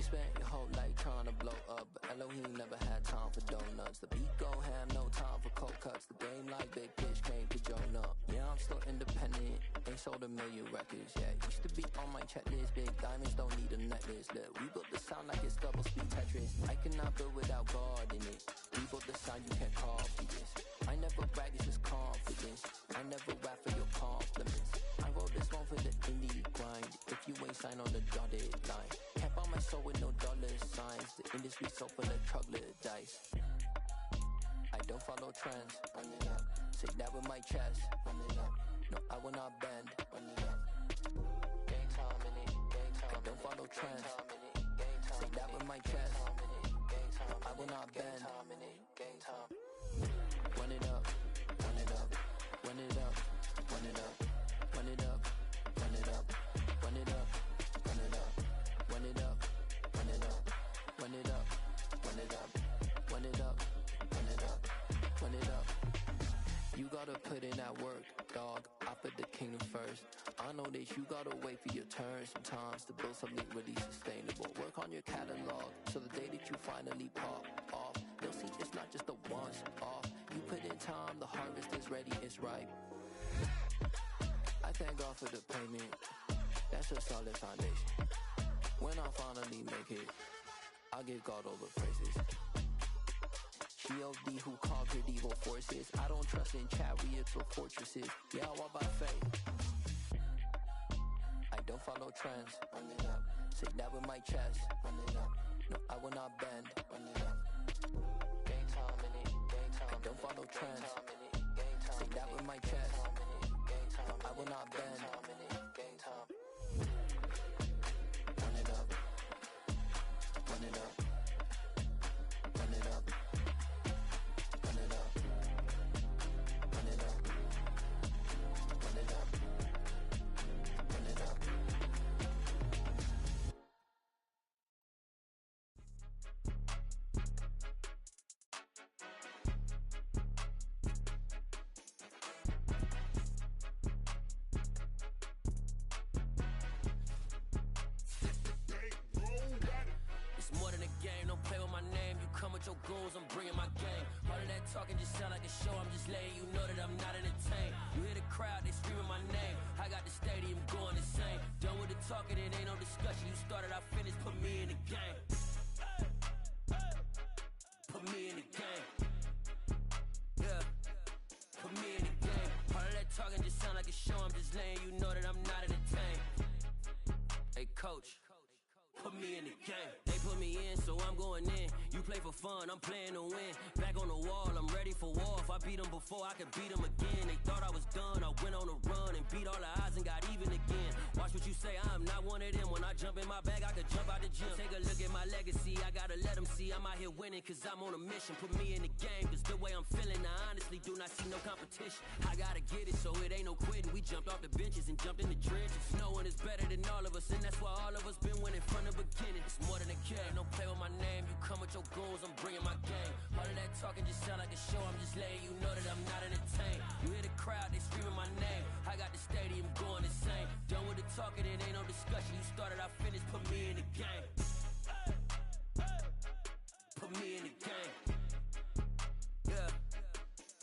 spent your whole life trying to blow up, but Elohim never had time for donuts. The beat go ham, no time for cold cuts. The game like Big Fish came to join up. Yeah, I'm still independent, ain't sold a million records yet. Used to be on my checklist, big diamonds don't need a necklace. Look, we built the sound like it's double speed Tetris. I cannot build without God in it. We built the sound you can't copy this. I never brag, it's just confidence. I never rap for your compliments. I wrote this one for the indie grind. If you ain't signed on the dotted line, can't buy my soul with no dollar signs. The industry so full of troglodytes. I don't follow trends. Run it up. Say that with my chest. Run it up. No, I will not bend. Run it up. Gang time in it. Gang time. I don't follow trends. Say that with my chest. I will not bend. Gang time. Run it up. Run it up. Run it up. Run it up. Run it up. Run it up. Run it up. Run it up. Run it up. Run it up. Run it up. Run it up. Run it up. Run it up. Run it up. You gotta put in that work, dog. I put the kingdom first. I know that you gotta wait for your turn sometimes to build something really sustainable. Work on your catalog so the day that you finally pop off, you'll see it's not just a once off. You put in time, the harvest is ready, it's ripe. I thank God for the payment. That's a solid foundation. When I finally make it, I'll give God all the praises. G.O.D. who conquered evil forces. I don't trust in chariots or fortresses. Yeah, I walk by faith. I don't follow trends. Run it up. Say that with my chest. Run it up. No, I will not bend. Run it up. Gang time in it. Gang time. I don't follow trends. Say that with my chest. I will not bend. Gang time. Run it up. Run it up. Run it up. Run it up. Run it up. Run it up. Run it up. Come with your goons, I'm bringing my game. All of that talking just sound like a show. I'm just letting you know that I'm not entertained. You hear the crowd, they screaming my name. I got the stadium going insane. Done with the talking, it ain't no discussion. You started, I finished, put me in the game. Put me in the game. Yeah, put me in the game. All of that talking just sound like a show. I'm just letting you know that I'm not entertained. Hey, coach. Put me in the game. They put me in, so I'm going in. You play for fun, I'm playing to win. Back on the wall, I'm ready for war. If I beat them before, I could beat them again. They thought I was done, I went on a run and beat all the odds and got even again. Watch what you say, I'm not one of them. When I jump in my bag, I could jump out the gym. Take a look at my legacy, I gotta let them see I'm out here winning, cause I'm on a mission. Put me in the game, cause the way I'm feeling, I honestly do not see no competition. I gotta get it, so it ain't no quitting. We jumped off the benches and jumped in the trenches. No one is better than all of us, and that's why all of us been winning from the beginning. It's more than a game, don't play with my name. You come with your goons, I'm bringing my game. All of that talking just sound like a show. I'm just letting you know that I'm not entertained. You hear the crowd, they screaming my name. I got the stadium going insane. Done with the talking, it ain't no discussion. You started, I finished, put me in the game. Put me in the game. Yeah,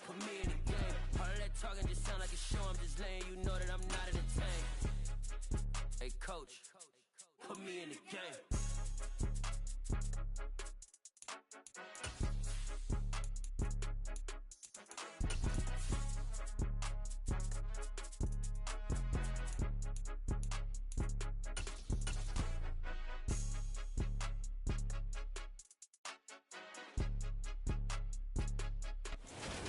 put me in the game. All of that talking just sound like a show. I'm just letting you know that I'm not entertained. Hey, coach, put me in the game.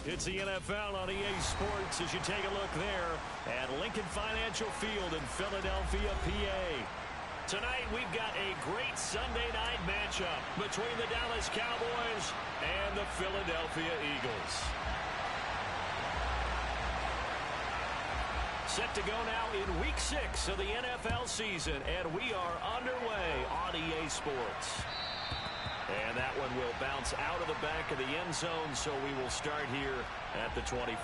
It's the NFL on EA Sports as you take a look there at Lincoln Financial Field in Philadelphia, PA. Tonight we've got a great Sunday night matchup between the Dallas Cowboys and the Philadelphia Eagles. Set to go now in Week 6 of the NFL season, and we are underway on EA Sports. And that one will bounce out of the back of the end zone, so we will start here at the 25.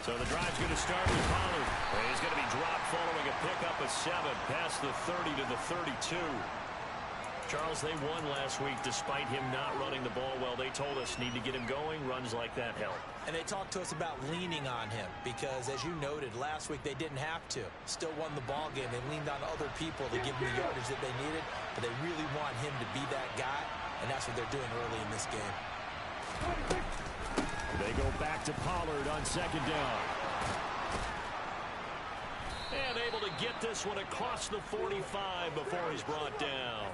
So the drive's going to start with Pollard. He's going to be dropped following a pickup of 7 past the 30 to the 32. Charles, they won last week despite him not running the ball well. They told us need to get him going. Runs like that help. And they talked to us about leaning on him because, as you noted, last week they didn't have to. Still won the ball game. They leaned on other people to give them the yardage that they needed, but they really want him to be that guy, and that's what they're doing early in this game. They go back to Pollard on second down. And able to get this one across the 45 before he's brought down.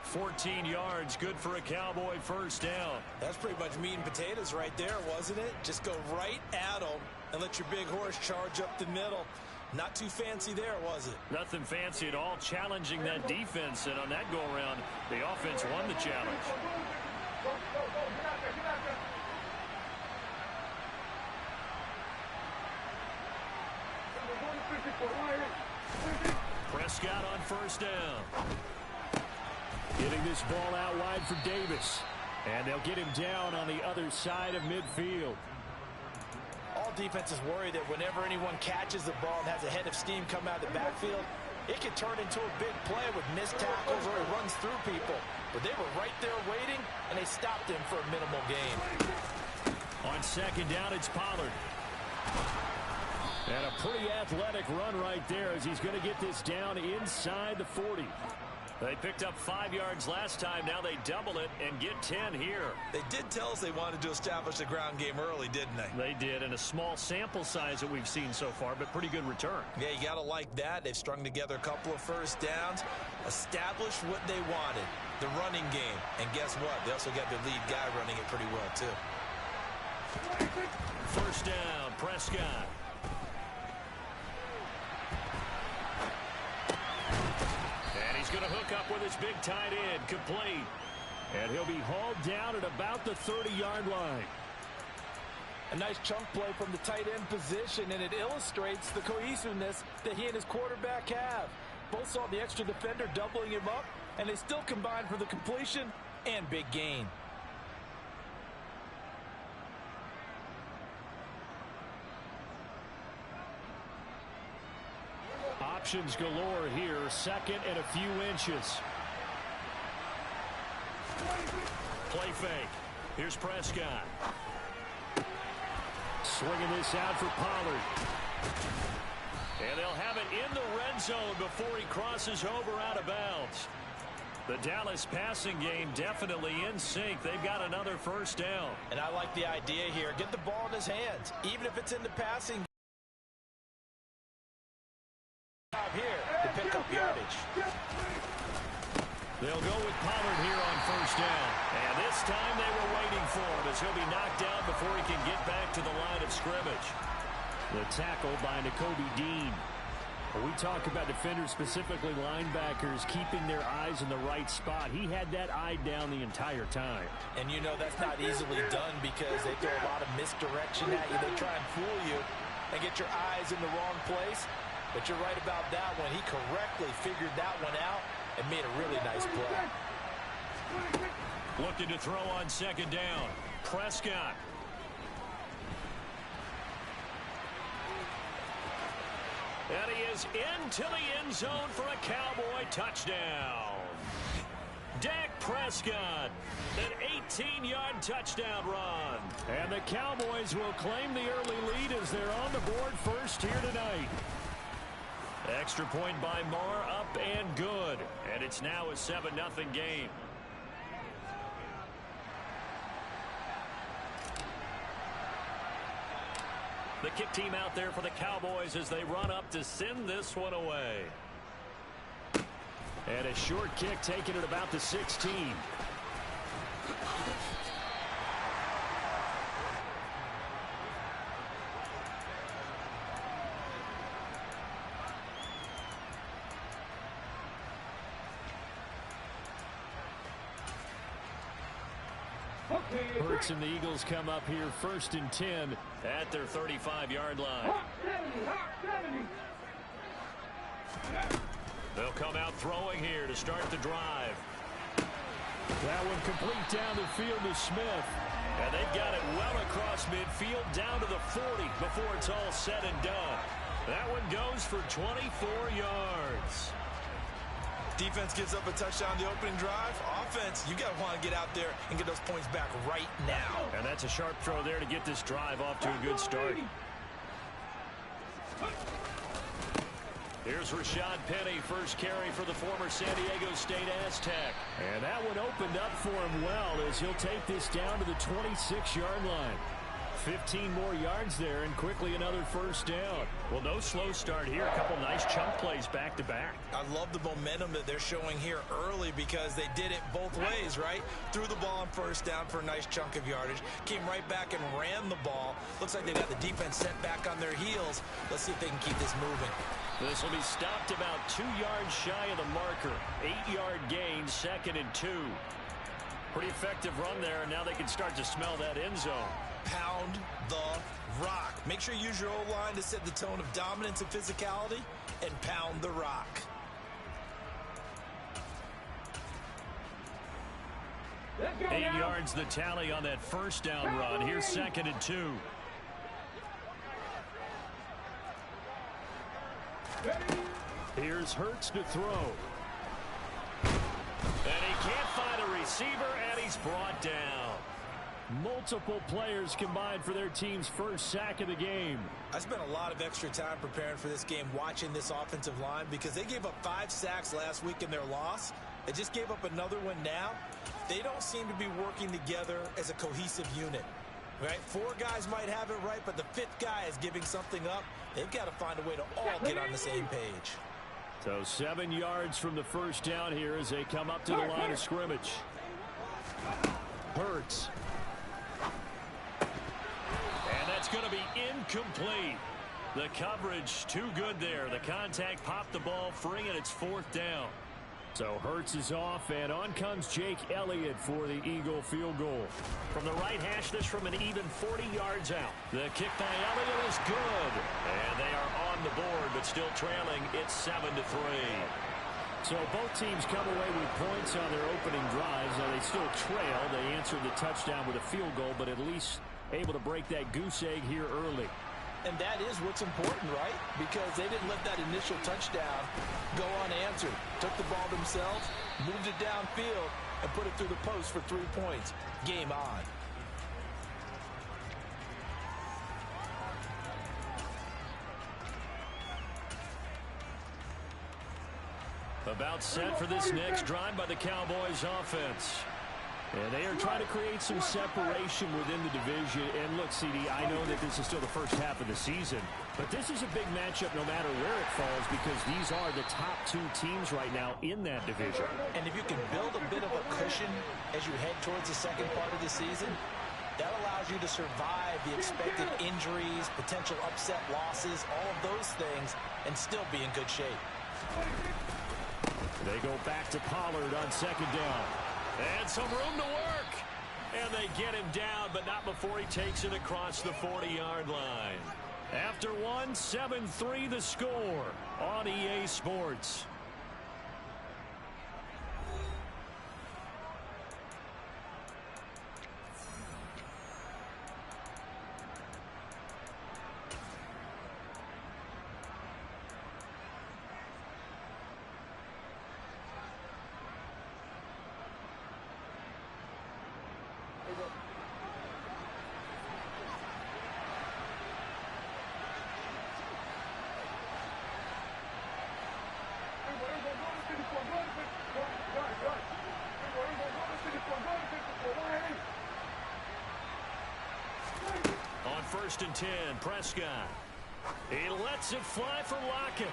14 yards, good for a Cowboy first down. That's pretty much meat and potatoes right there, wasn't it? Just go right at him and let your big horse charge up the middle. Not too fancy there, was it? Nothing fancy at all, challenging that defense. And on that go-around, the offense won the challenge. Prescott on first down. Getting this ball out wide for Davis. And they'll get him down on the other side of midfield. All defenses worry that whenever anyone catches the ball and has a head of steam come out of the backfield, it can turn into a big play with missed tackles or he runs through people. But they were right there waiting, and they stopped him for a minimal gain. On second down, it's Pollard. And a pretty athletic run right there as he's going to get this down inside the 40. They picked up 5 yards last time. Now they double it and get 10 here. They did tell us they wanted to establish the ground game early, didn't they? They did, and a small sample size that we've seen so far, but pretty good return. Yeah, you got to like that. They've strung together a couple of first downs, established what they wanted, the running game. And guess what? They also got their lead guy running it pretty well, too. First down, Prescott. He's going to hook up with his big tight end, complete. And he'll be hauled down at about the 30-yard line. A nice chunk play from the tight end position, and it illustrates the cohesiveness that he and his quarterback have. Both saw the extra defender doubling him up, and they still combined for the completion and big gain. Options galore here, second and a few inches. Play fake. Here's Prescott. Swinging this out for Pollard. And they'll have it in the red zone before he crosses over out of bounds. The Dallas passing game definitely in sync. They've got another first down. And I like the idea here. Get the ball in his hands, even if it's in the passing game. Here to pick up yardage. They'll go with Pollard here on first down. And this time they were waiting for him as he'll be knocked down before he can get back to the line of scrimmage. The tackle by Nakobe Dean. We talk about defenders, specifically linebackers, keeping their eyes in the right spot. He had that eye down the entire time. And you know that's not easily done because they throw a lot of misdirection at you. They try and fool you and get your eyes in the wrong place. But you're right about that one. He correctly figured that one out and made a really nice play. Looking to throw on second down. Prescott. And he is into the end zone for a Cowboy touchdown. Dak Prescott, an 18-yard touchdown run. And the Cowboys will claim the early lead as they're on the board first here tonight. Extra point by Moore, up and good. And it's now a 7-0 game. The kick team out there for the Cowboys as they run up to send this one away. And a short kick taken at about the 16. Hurts and the Eagles come up here first and 10 at their 35-yard line. They'll come out throwing here to start the drive. That one complete down the field to Smith. And they've got it well across midfield down to the 40 before it's all said and done. That one goes for 24 yards. Defense gives up a touchdown the opening drive. Offense, you got to want to get out there and get those points back right now. And that's a sharp throw there to get this drive off to a good start. Here's Rashad Penny, first carry for the former San Diego State Aztec. And that one opened up for him well as he'll take this down to the 26-yard line. 15 more yards there and quickly another first down. Well, no slow start here. A couple nice chunk plays back-to-back. I love the momentum that they're showing here early because they did it both ways, right? Threw the ball on first down for a nice chunk of yardage. Came right back and ran the ball. Looks like they got the defense set back on their heels. Let's see if they can keep this moving. This will be stopped about 2 yards shy of the marker. 8-yard gain, 2nd and 2. Pretty effective run there, and now they can start to smell that end zone. Pound the rock. Make sure you use your O-line to set the tone of dominance and physicality, and pound the rock. Eight yards the tally on that first down run. Here's 2nd and 2. Here's Hurts to throw. And he can't find a receiver, and he's brought down. Multiple players combined for their team's first sack of the game. I spent a lot of extra time preparing for this game watching this offensive line because they gave up 5 sacks last week in their loss. They just gave up another one now. They don't seem to be working together as a cohesive unit. Right? 4 guys might have it right, but the 5th guy is giving something up. They've got to find a way to all get on the same page. So 7 yards from the first down here as they come up to the line of scrimmage. Hurts. And that's going to be incomplete. The coverage too good there. The contact popped the ball free, and it's 4th down. So Hurts is off, and on comes Jake Elliott for the Eagle field goal. From the right hash, this from an even 40 yards out. The kick by Elliott is good. And they are on the board, but still trailing. It's 7-3. So both teams come away with points on their opening drives. Now they still trail. They answered the touchdown with a field goal, but at least able to break that goose egg here early. And that is what's important, right? Because they didn't let that initial touchdown go unanswered. Took the ball themselves, moved it downfield, and put it through the post for 3 points. Game on. About set for this next drive by the Cowboys offense. And they are trying to create some separation within the division. And look, CD, I know that this is still the first half of the season, but this is a big matchup no matter where it falls because these are the top 2 teams right now in that division. And if you can build a bit of a cushion as you head towards the second part of the season, that allows you to survive the expected injuries, potential upset losses, all of those things, and still be in good shape. They go back to Pollard on 2nd down. And some room to work. And they get him down, but not before he takes it across the 40-yard line. After one, 7-3 the score on EA Sports. On 1st and 10, Prescott. He lets it fly for Lockett.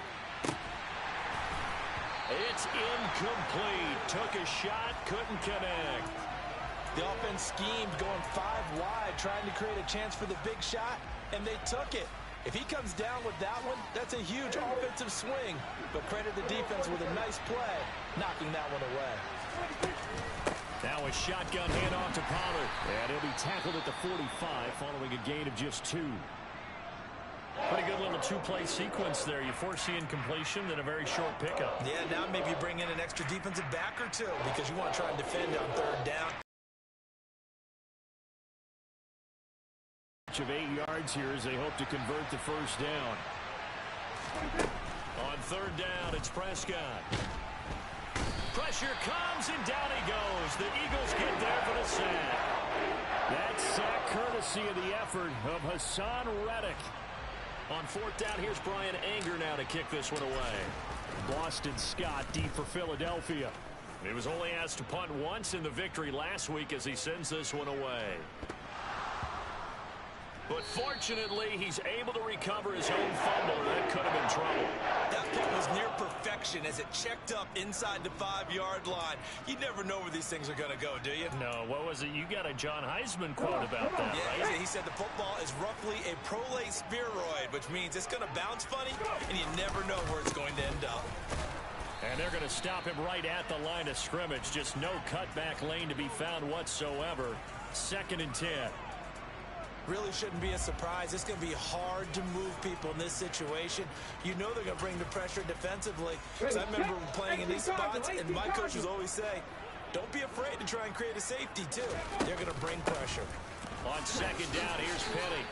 It's incomplete. Took a shot, couldn't connect. The offense schemed going 5 wide, trying to create a chance for the big shot, and they took it. If he comes down with that one, that's a huge offensive swing. But credit the defense with a nice play, knocking that one away. Now a shotgun handoff to Pollard. And he'll be tackled at the 45 following a gain of just 2. Pretty good little 2-play sequence there. You force the incompletion, then a very short pickup. Yeah, now maybe you bring in an extra defensive back or 2 because you want to try and defend on 3rd down. of 8 yards here as they hope to convert the first down. On third down, it's Prescott. Pressure comes, and down he goes. The Eagles get there for the sack. That sack courtesy of the effort of Hassan Reddick. On fourth down, here's Brian Anger now to kick this one away. Boston Scott deep for Philadelphia. He was only asked to punt once in the victory last week as he sends this one away. But fortunately, he's able to recover his own fumble, or that could have been trouble. That punt was near perfection as it checked up inside the 5-yard line. You never know where these things are going to go, do you? No, what was it? You got a John Heisman quote about that, yeah, right? He said the football is roughly a prolate spheroid, which means it's going to bounce funny, and you never know where it's going to end up. And they're going to stop him right at the line of scrimmage. Just no cutback lane to be found whatsoever. 2nd and 10. Really shouldn't be a surprise. It's going to be hard to move people in this situation. You know they're going to bring the pressure defensively. Because I remember playing in these spots, and my coaches always say, don't be afraid to try and create a safety, too. They're going to bring pressure. On 2nd down, here's Penny.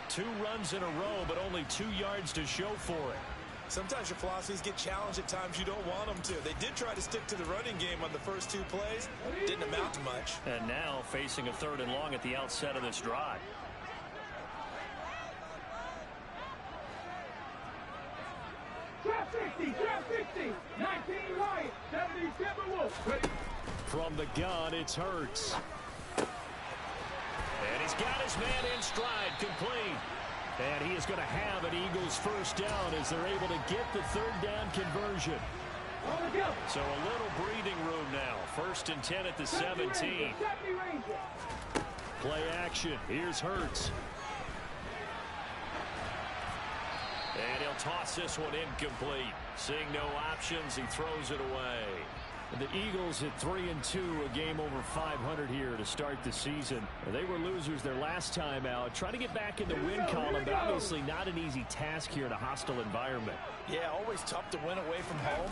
2 runs in a row, but only 2 yards to show for it. Sometimes your philosophies get challenged at times you don't want them to. They did try to stick to the running game on the first 2 plays. Didn't amount to much. And now facing a 3rd and long at the outset of this drive. Trap 60, 19 right, 77 Wolf. From the gun, it's Hurts. And he's got his man in stride, complete. And he is going to have an Eagles first down as they're able to get the 3rd down conversion. So a little breathing room now. 1st and 10 at the 17. Play action. Here's Hurts. And he'll toss this one incomplete. Seeing no options, he throws it away. The Eagles hit 3-2, a game over 500 here to start the season. They were losers their last time out. Trying to get back in the win column, but obviously not an easy task here in a hostile environment. Yeah, always tough to win away from home.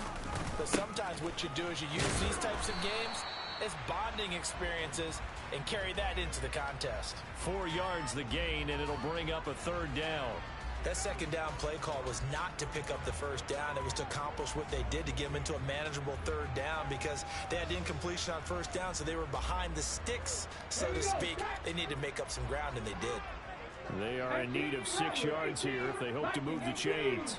But sometimes what you do is you use these types of games as bonding experiences and carry that into the contest. 4 yards the gain, and it'll bring up a 3rd down. That 2nd down play call was not to pick up the first down. It was to accomplish what they did to get them into a manageable 3rd down because they had incompletion on 1st down, so they were behind the sticks, so to speak. They needed to make up some ground, and they did. They are in need of 6 yards here if they hope to move the chains.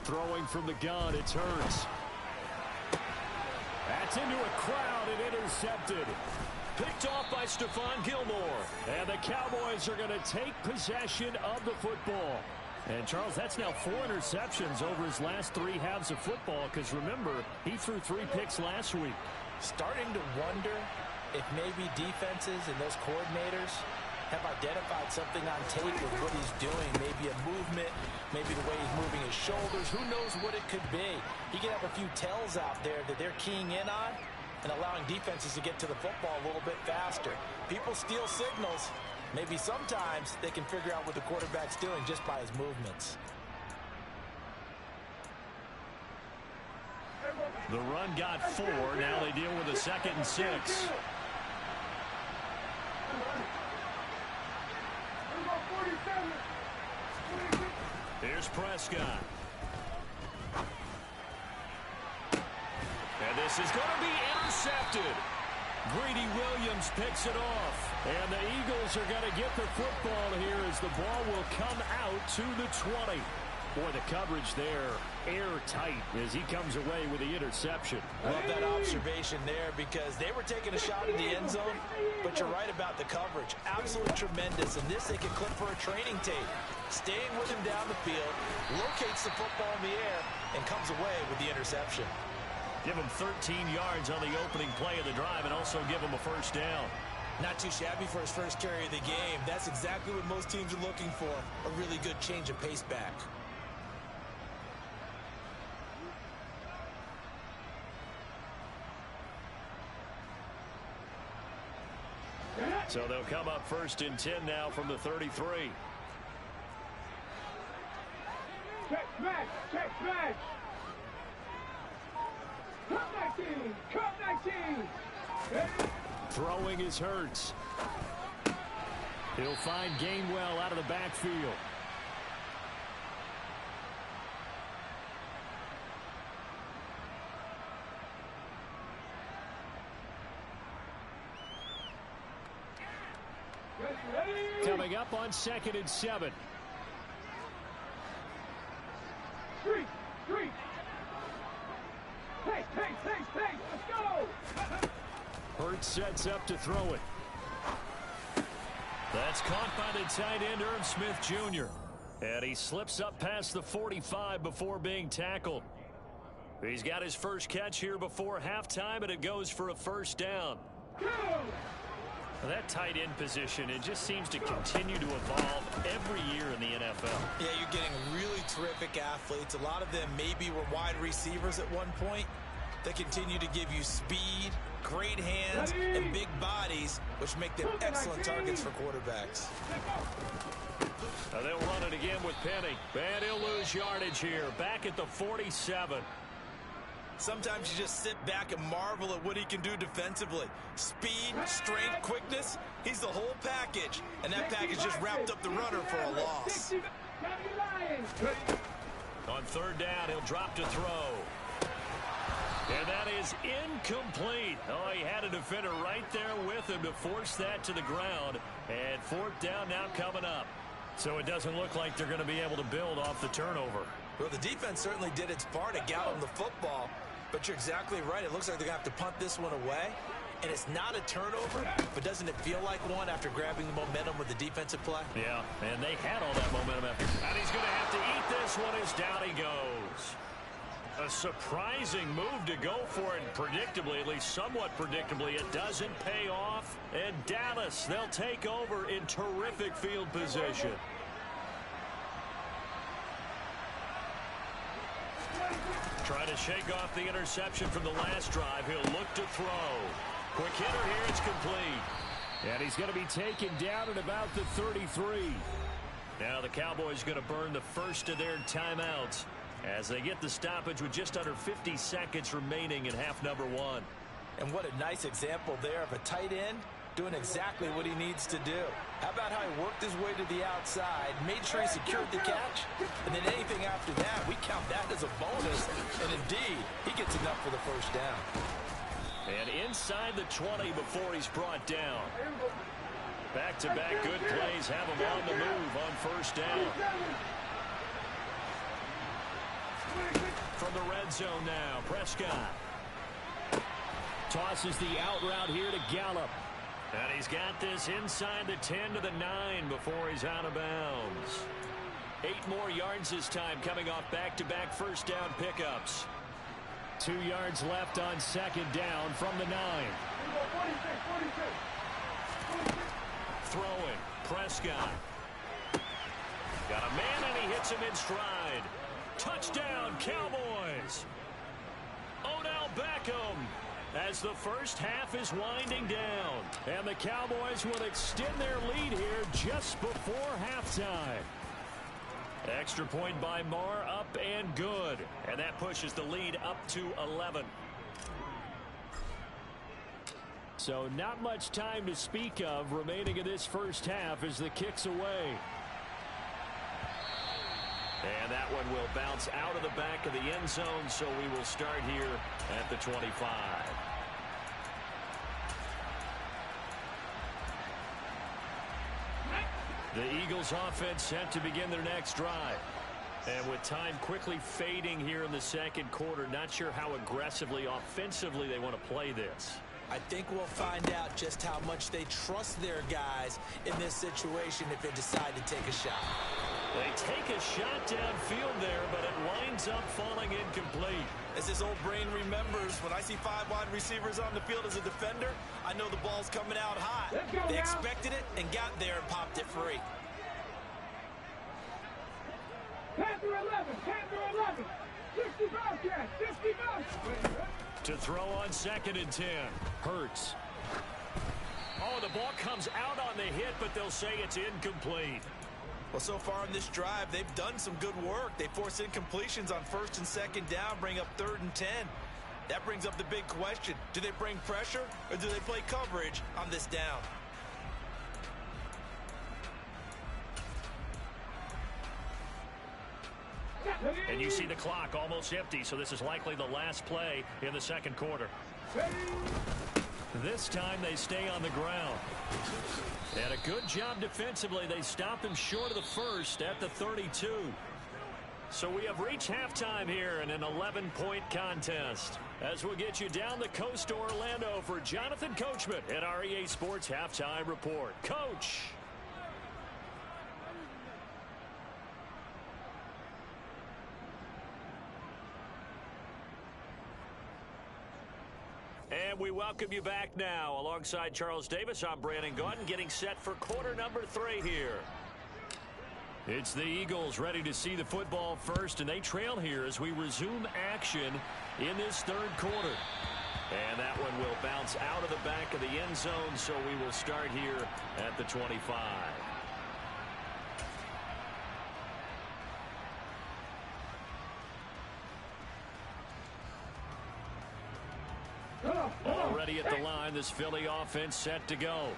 Throwing from the gun, it's Hurts. That's into a crowd and intercepted. Picked off by Stephon Gilmore. And the Cowboys are going to take possession of the football. And, Charles, that's now 4 interceptions over his last 3 halves of football because, remember, he threw 3 picks last week. Starting to wonder if maybe defenses and those coordinators have identified something on tape with what he's doing. Maybe a movement, maybe the way he's moving his shoulders. Who knows what it could be? He could have a few tells out there that they're keying in on and allowing defenses to get to the football a little bit faster. People steal signals. Maybe sometimes they can figure out what the quarterback's doing just by his movements. The run got 4. Now they deal with a 2nd and 6. Here's Prescott. And this is going to be intercepted. Greedy Williams picks it off. And the Eagles are going to get the football here as the ball will come out to the 20. Boy, the coverage there, airtight as he comes away with the interception. Love that observation there because they were taking a shot at the end zone, but you're right about the coverage. Absolutely tremendous. And this they can clip for a training tape. Staying with him down the field, locates the football in the air, and comes away with the interception. Give him 13 yards on the opening play of the drive and also give him a first down. Not too shabby for his first carry of the game. That's exactly what most teams are looking for, a really good change of pace back. So they'll come up 1st and 10 now from the 33. Check smash, check smash. Cut 19, cut 19. Throwing is Hurts. He'll find Gainwell out of the backfield. Coming up on 2nd and 7. Street. Take. Let's go. Hurts sets up to throw it. That's caught by the tight end, Irv Smith Jr. And he slips up past the 45 before being tackled. He's got his first catch here before halftime, and it goes for a first down. That tight end position, it just seems to continue to evolve every year in the NFL. Yeah, you're getting really terrific athletes. A lot of them maybe were wide receivers at one point. They continue to give you speed, great hands, and big bodies, which make them excellent targets for quarterbacks. Now they'll run it again with Penny. And he'll lose yardage here, back at the 47. Sometimes you just sit back and marvel at what he can do defensively. Speed, strength, quickness, he's the whole package. And that package just wrapped up the runner for a loss. On 3rd down, he'll drop to throw. And that is incomplete. Oh, he had a defender right there with him to force that to the ground. And 4th down now coming up. So it doesn't look like they're going to be able to build off the turnover. Well, the defense certainly did its part to gallop the football. But you're exactly right. It looks like they're going to have to punt this one away. And it's not a turnover, but doesn't it feel like one after grabbing the momentum with the defensive play? Yeah, and they had all that momentum after. And he's going to have to eat this one as down he goes. A surprising move to go for it, predictably, at least somewhat predictably. It doesn't pay off. And Dallas, they'll take over in terrific field position. Trying to shake off the interception from the last drive. He'll look to throw. Quick hitter here. It's complete. And he's going to be taken down at about the 33. Now the Cowboys going to burn the first of their timeouts as they get the stoppage with just under 50 seconds remaining in half number 1. And what a nice example there of a tight end doing exactly what he needs to do. How about how he worked his way to the outside, made sure he secured the catch, and then anything after that, we count that as a bonus. And indeed, he gets enough for the first down. And inside the 20 before he's brought down. Back-to-back good plays have him on the move on first down. From the red zone now, Prescott tosses the out route here to Gallup. And he's got this inside the 10 to the 9 before he's out of bounds. 8 more yards this time coming off back-to-back first down pickups. 2 yards left on 2nd down from the 9. Throwing, Prescott. Got a man and he hits him in stride. Touchdown, Cowboys. Odell Beckham. As the first half is winding down. And the Cowboys will extend their lead here just before halftime. Extra point by Marr, up and good. And that pushes the lead up to 11. So not much time to speak of remaining in this first half as the kick's away. And that one will bounce out of the back of the end zone, so we will start here at the 25. The Eagles offense set to begin their next drive. And with time quickly fading here in the second quarter, not sure how aggressively, offensively they want to play this. I think we'll find out just how much they trust their guys in this situation if they decide to take a shot. They take a shot downfield there, but it winds up falling incomplete. As his old brain remembers, when I see 5 wide receivers on the field as a defender, I know the ball's coming out high. They expected it and got there and popped it free. Panther 11. 60 Bobcats. 60 Bobcats. To throw on 2nd and 10. Hurts. Oh, the ball comes out on the hit, but they'll say it's incomplete. Well, so far in this drive, they've done some good work. They force incompletions on 1st and 2nd down, bring up 3rd and 10. That brings up the big question. Do they bring pressure or do they play coverage on this down? And you see the clock almost empty, so this is likely the last play in the second quarter. This time they stay on the ground. And a good job defensively. They stop him short of the first at the 32. So we have reached halftime here in an 11-point contest. As we'll get you down the coast to Orlando for Jonathan Coachman at our EA Sports Halftime Report. Coach. And we welcome you back now. Alongside Charles Davis, I'm Brandon Gaudin, getting set for quarter number 3 here. It's the Eagles ready to see the football first, and they trail here as we resume action in this third quarter. And that one will bounce out of the back of the end zone, so we will start here at the 25. Already at the line, this Philly offense set to go.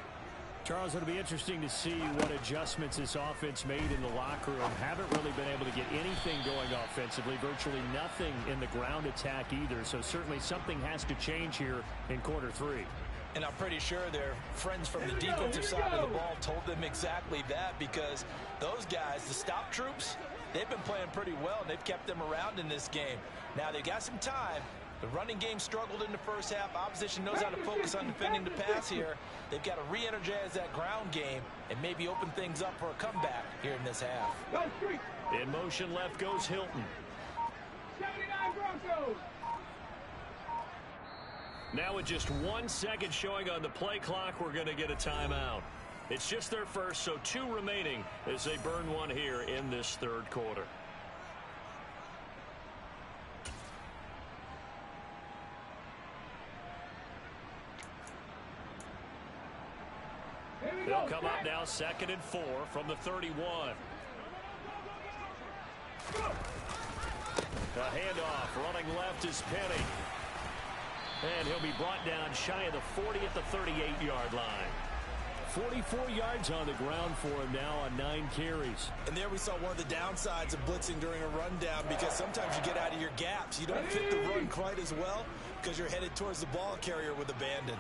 Charles, it'll be interesting to see what adjustments this offense made in the locker room. Haven't really been able to get anything going offensively, virtually nothing in the ground attack either. So certainly something has to change here in quarter 3. And I'm pretty sure their friends from the defensive side of the ball told them exactly that, because those guys, the stop troops, they've been playing pretty well, and they've kept them around in this game. Now they've got some time. The running game struggled in the first half. Opposition knows how to focus on defending the pass here. They've got to re-energize that ground game and maybe open things up for a comeback here in this half. In motion left goes Hilton. 79 Broncos. Now with just 1 second showing on the play clock, we're going to get a timeout. It's just their first, so 2 remaining as they burn one here in this third quarter. They'll come up now 2nd and 4 from the 31. A handoff running left is Penny. And he'll be brought down shy of the 40 at the 38-yard line. 44 yards on the ground for him now on 9 carries. And there we saw one of the downsides of blitzing during a rundown, because sometimes you get out of your gaps. You don't fit the run quite as well because you're headed towards the ball carrier with abandon.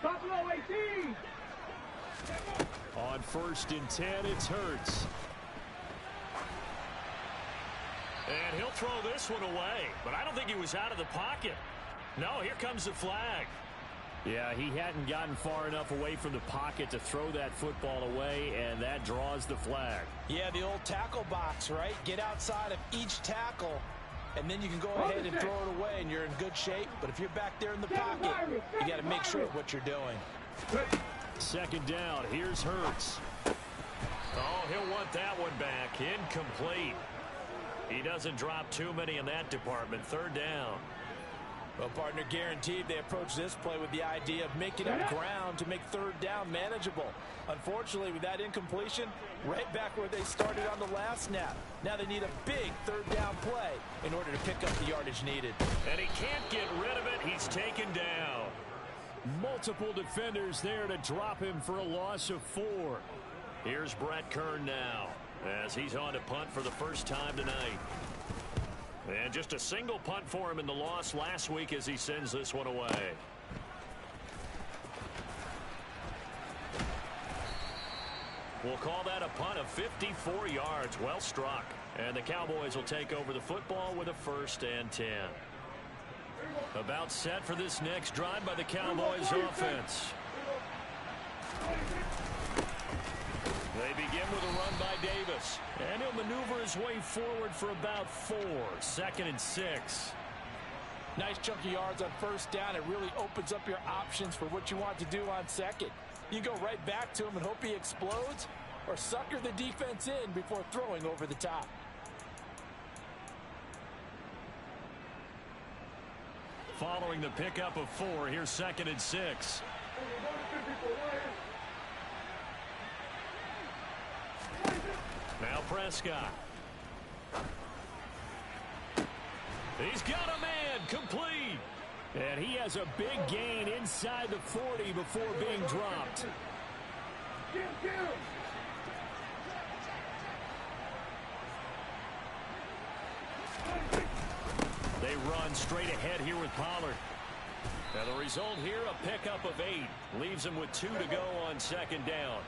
Buffalo 18. On 1st and 10, it's Hurts. And he'll throw this one away, but I don't think he was out of the pocket. No, here comes the flag. Yeah, he hadn't gotten far enough away from the pocket to throw that football away, and that draws the flag. Yeah, the old tackle box, right? Get outside of each tackle, and then you can go ahead and throw it away, and you're in good shape. But if you're back there in the pocket, you got to make sure of what you're doing. 2nd down, here's Hurts. Oh, he'll want that one back. Incomplete. He doesn't drop too many in that department. 3rd down. Well, partner, guaranteed they approach this play with the idea of making up ground to make 3rd down manageable. Unfortunately, with that incompletion, right back where they started on the last snap. Now they need a big 3rd down play in order to pick up the yardage needed. And he can't get rid of it. He's taken down. Multiple defenders there to drop him for a loss of 4. Here's Brett Kern now as he's on to punt for the first time tonight. And just a single punt for him in the loss last week as he sends this one away. We'll call that a punt of 54 yards. Well struck. And the Cowboys will take over the football with a 1st and 10. About set for this next drive by the Cowboys offense. They begin with a run by Davis. And he'll maneuver his way forward for about 4. 2nd and 6. Nice chunky yards on 1st down. It really opens up your options for what you want to do on 2nd. You go right back to him and hope he explodes, or sucker the defense in before throwing over the top. Following the pickup of 4, here's 2nd and 6. Now Prescott. He's got a man, complete. And he has a big gain inside the 40 before being dropped. They run straight ahead here with Pollard. And the result here, a pickup of 8. Leaves him with 2 to go on second down.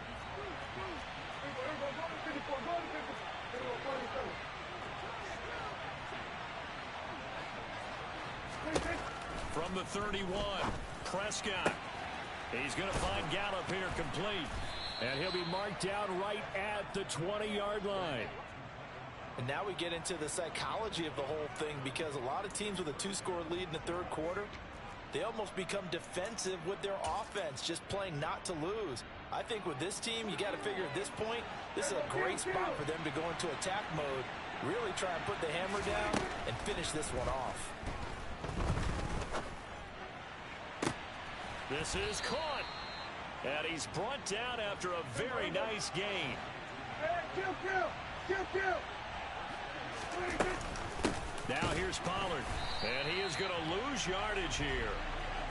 From the 31, Prescott. He's going to find Gallup here complete. And he'll be marked down right at the 20-yard line. And now we get into the psychology of the whole thing, because a lot of teams with a 2-score lead in the third quarter, they almost become defensive with their offense, just playing not to lose. I think with this team, you got to figure at this point, this is a great spot for them to go into attack mode, really try and put the hammer down and finish this one off. This is caught. And he's brought down after a very nice gain. Now here's Pollard. And he is going to lose yardage here.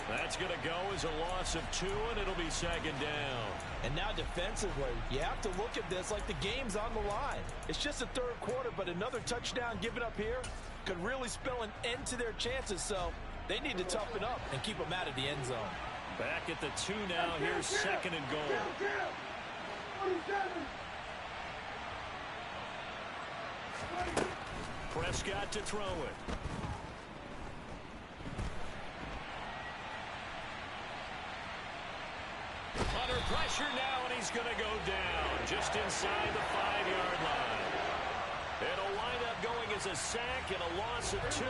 That's going to go as a loss of 2, and it'll be second down. And now defensively, you have to look at this like the game's on the line. It's just the third quarter, but another touchdown given up here could really spell an end to their chances. So they need to toughen up and keep them out of the end zone. Back at the 2 now. Here's second and goal. Prescott to throw it. Under pressure now, and he's going to go down just inside the 5-yard line. It'll wind up going as a sack and a loss of 2.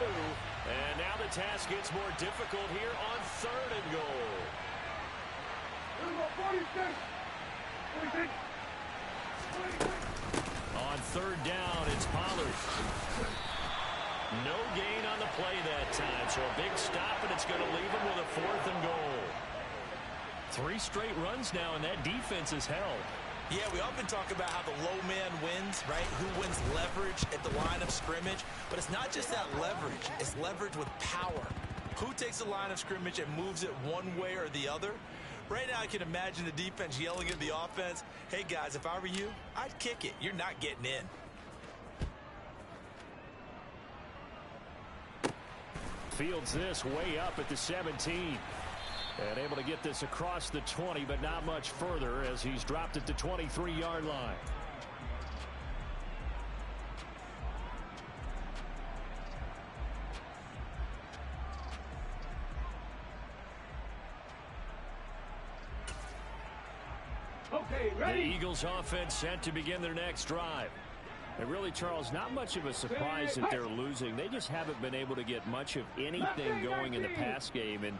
And now the task gets more difficult here on third and goal. On third down, it's Pollard. No gain on the play that time, so a big stop, and it's going to leave him with a 4th and goal. 3 straight runs now, and that defense is held. Yeah, we often talk about how the low man wins, right? Who wins leverage at the line of scrimmage. But it's not just that leverage. It's leverage with power. Who takes the line of scrimmage and moves it one way or the other? Right now, I can imagine the defense yelling at the offense, hey, guys, if I were you, I'd kick it. You're not getting in. Fields this way up at the 17. And able to get this across the 20, but not much further as he's dropped at the 23-yard line. Okay, ready? The Eagles offense set to begin their next drive. And really, Charles, not much of a surprise that they're losing. They just haven't been able to get much of anything going in the pass game. And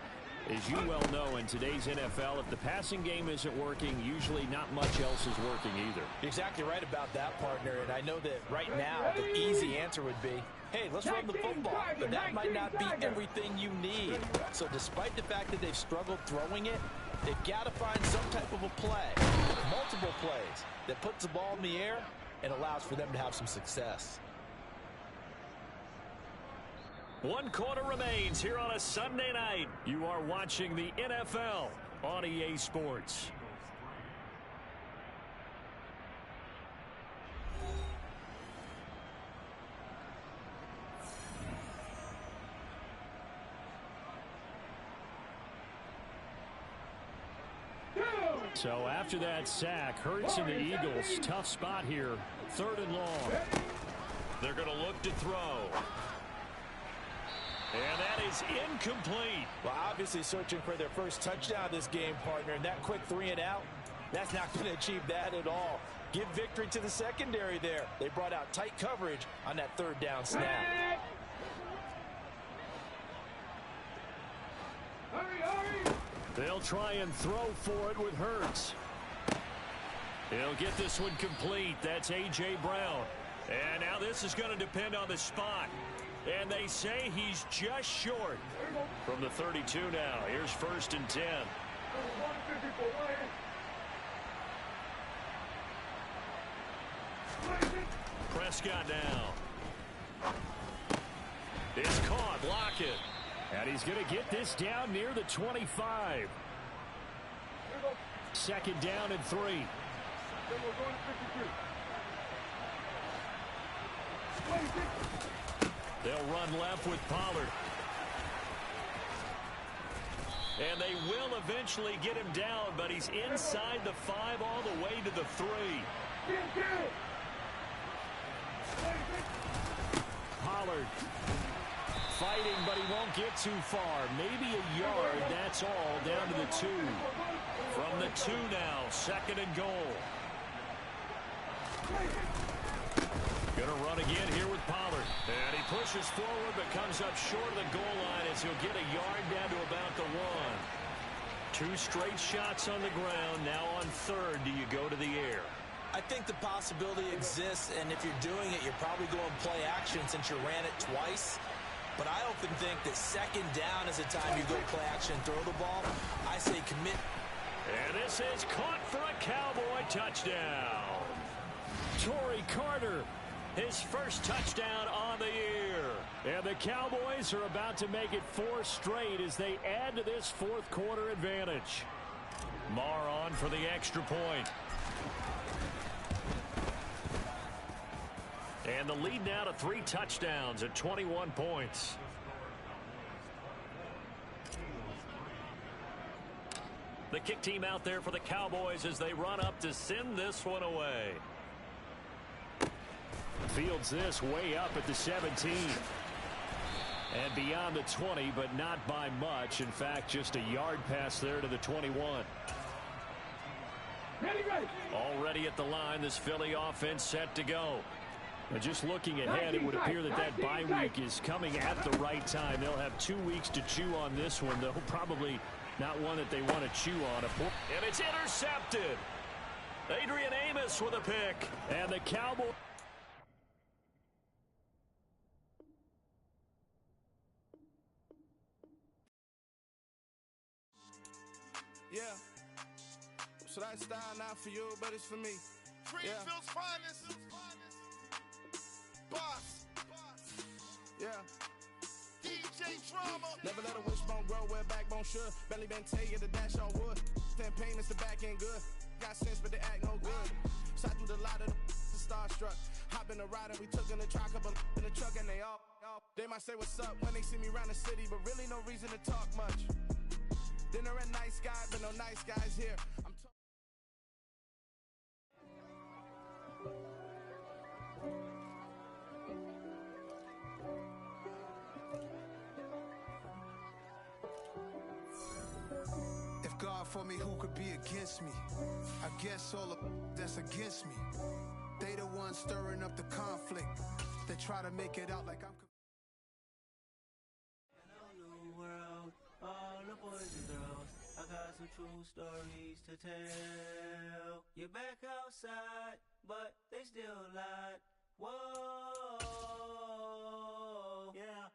as you well know, in today's NFL, if the passing game isn't working, usually not much else is working either. You're exactly right about that, partner. And I know that right now the easy answer would be, hey, let's run the football. But that might not be everything you need. So despite the fact that they've struggled throwing it, they've got to find some type of a play, multiple plays, that puts the ball in the air and allows for them to have some success. 1 quarter remains here on a Sunday night. You are watching the NFL on EA Sports. So after that sack, Hurts and the Eagles, tough spot here, 3rd and long. They're going to look to throw. And that is incomplete. Well, obviously searching for their first touchdown this game, partner. And that quick 3 and out, that's not going to achieve that at all. Give victory to the secondary there. They brought out tight coverage on that 3rd down snap. Hurry, hurry! They'll try and throw for it with Hurts. He'll get this one complete. That's A.J. Brown. And now this is going to depend on the spot. And they say he's just short. From the 32 now. Here's 1st and 10. Prescott now. It's caught. Block it. And he's going to get this down near the 25. Second down and 3. They'll run left with Pollard. And they will eventually get him down, but he's inside the 5 all the way to the 3. Pollard fighting, but he won't get too far. Maybe a yard, that's all, down to the 2. From the 2 now, second and goal. Going to run again here with Pollard. And he pushes forward but comes up short of the goal line as he'll get a yard down to about the 1. 2 straight shots on the ground. Now on third, do you go to the air? I think the possibility exists, and if you're doing it, you're probably going play action since you ran it twice. But I often think that second down is the time you go play action and throw the ball. I say commit. And this is caught for a Cowboy touchdown. Torrey Carter, his first touchdown on the year. And the Cowboys are about to make it 4 straight as they add to this fourth quarter advantage. Marr on for the extra point. And the lead now to 3 touchdowns at 21 points. The kick team out there for the Cowboys as they run up to send this one away. Fields this way up at the 17. And beyond the 20, but not by much. In fact, just a yard pass there to the 21. Already at the line, this Philly offense set to go. But just looking ahead, it would appear that that bye week is coming at the right time. They'll have 2 weeks to chew on this one, though probably not one that they want to chew on. And it's intercepted. Adrian Amos with a pick. And the Cowboys. Yeah. So that style not for you, but it's for me. Greenfield's finest. Boss. Yeah. DJ Drama. Never let a wishbone grow where backbone should. Belly been taking the dash on wood. Then pain is the back end good. Got sense, but they act no good. Shot through the lot of the starstruck. Hop in the ride and we took in the truck, couple in the truck, and they all. They might say what's up when they see me around the city, but really no reason to talk much. Dinner at nice guy, but no nice guys here. If God for me, who could be against me? I guess all of that's against me. They the ones stirring up the conflict. They try to make it out like I'm. All the boys and girls, I got some true stories to tell. You're back outside, but they still lied. Whoa, yeah.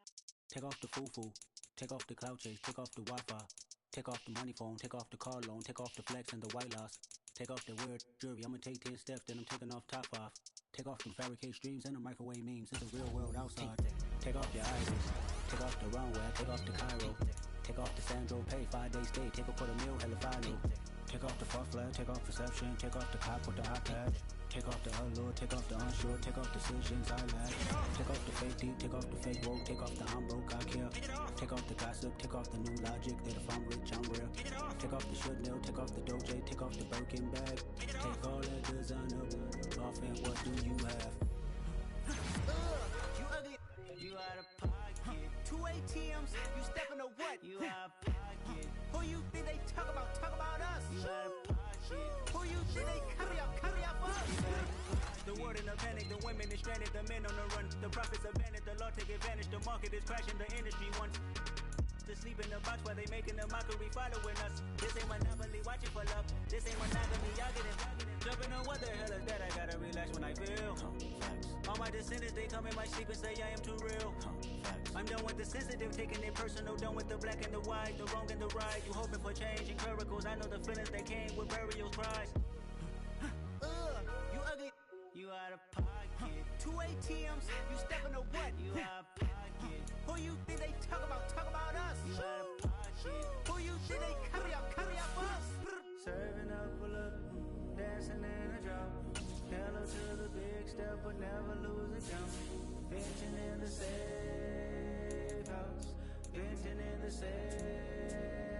Take off the foo-foo, take off the cloud chase, take off the Wi-Fi, take off the money phone, take off the car loan, take off the flex and the white loss. Take off the weird jewelry, I'ma take 10 steps, then I'm taking off top 5. Take off the fabricate streams and the microwave memes, it's a real world outside. Take off your iris, take off the runway, take off the Cairo. Take off the Sandro pay, 5 days stay, take a $250,000, hella final. Take off the far flag, take off perception, take off the cop with the iPad. Take off the allure, take off the unsure, take off decisions I lack. Take off the fake deep, take off the fake woke, take off the I'm broke, I care. Take off the gossip, take off the new logic, that if I'm rich, I'm rare. Take off the should know, take off the Doja, take off the Birkin bag. Take all that designer off and what do you have? You ugly, you out of pocket. 2 ATMs, you stepping to what? You out of pocket. Who you think they talk about? Talk about us. You out of pocket. Who you think they carry out for us? The world in a panic, the women is stranded, the men on the run. The profits abandoned, the law take advantage. The market is crashing, the industry wants to sleep in the box while they making a mockery following us. This ain't monopoly, watching for love. This ain't monogamy, y'all getting jumping on what the hell is that? I gotta relax when I feel. All my descendants, they come in my sleep and say I am too real. I'm done with the sensitive, taking it personal. Done with the black and the white, the wrong and the right. You hoping for change and miracles. I know the feelings that came with burial cries. You ugly, you out of pocket. 2 ATMs, you stepping to what? You out of pocket. Who you think they talk about us? You out of pocket. Who you think they carry out us? Serving up a look, dancing in a drop. Hello to the big step, but never lose a jump. Venting in the safe house. Venting in the safe.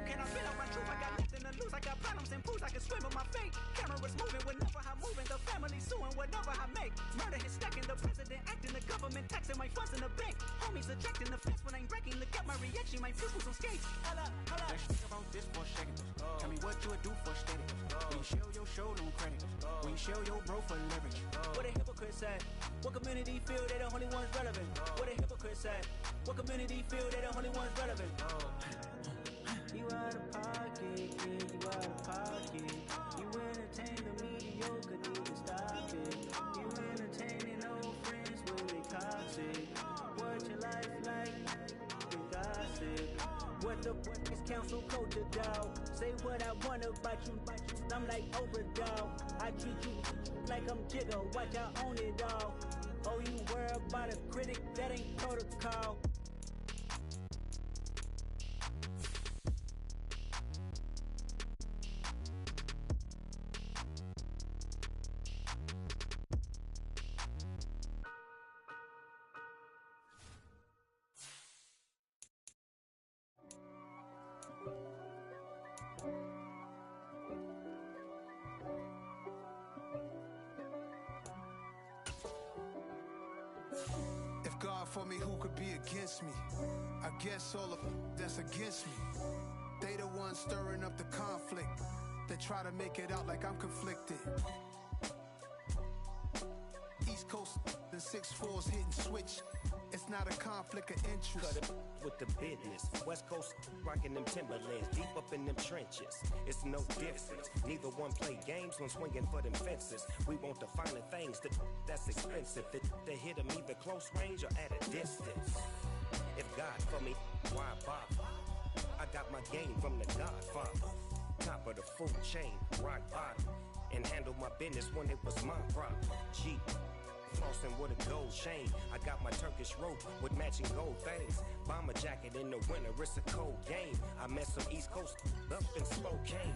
Can I spit out my truth? I got nothing to lose. I got problems and pools. I can swim with my fate. Cameras moving whenever I'm moving. The family suing whatever I make. Murder is stacking. The president acting. The government taxing my funds in the bank. Homies ejecting the fence when I'm breaking. Look at my reaction. My pupils on skates. Holla, holla. Let's think about this for a second. Tell me what you would do for steady. When you show your show, no credit. When you show your bro for leverage. What a hypocrite said. What community feel they the only ones relevant? What a hypocrite said. What community feel they the only ones relevant? You out of pocket, kid, you out of pocket. You entertain the mediocre, need to stop it. You entertaining old friends when they toxic. What your life like? You gossip. What the fuck is council culture, dog? Say what I want about you. I'm like Oprah, dog. I treat you like I'm Jigga. Watch I own it, dog. Oh, you worry about a critic? That ain't protocol. If God for me, who could be against me? I guess all of that's against me. They the ones stirring up the conflict. They try to make it out like I'm conflicted. East Coast, the 6'4's hitting switch. It's not a conflict of interest. Cut it with the business. West Coast rocking them Timberlands, deep up in them trenches. It's no difference. Neither one play games when swinging for them fences. We want the finer things that's expensive. To hit them either close range or at a distance. If God for me, why bother? I got my game from the Godfather. Top of the food chain, rock bottom. And handle my business when it was my problem. G. Flossing with a gold chain. I got my Turkish rope with matching gold things. Bomber jacket in the winter, it's a cold game. I met some East Coast up in Spokane.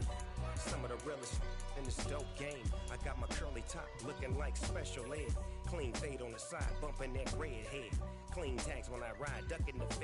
Some of the realest in this dope game. I got my curly top looking like special ed. Clean fade on the side, bumping that red head. Clean tags when I ride, ducking the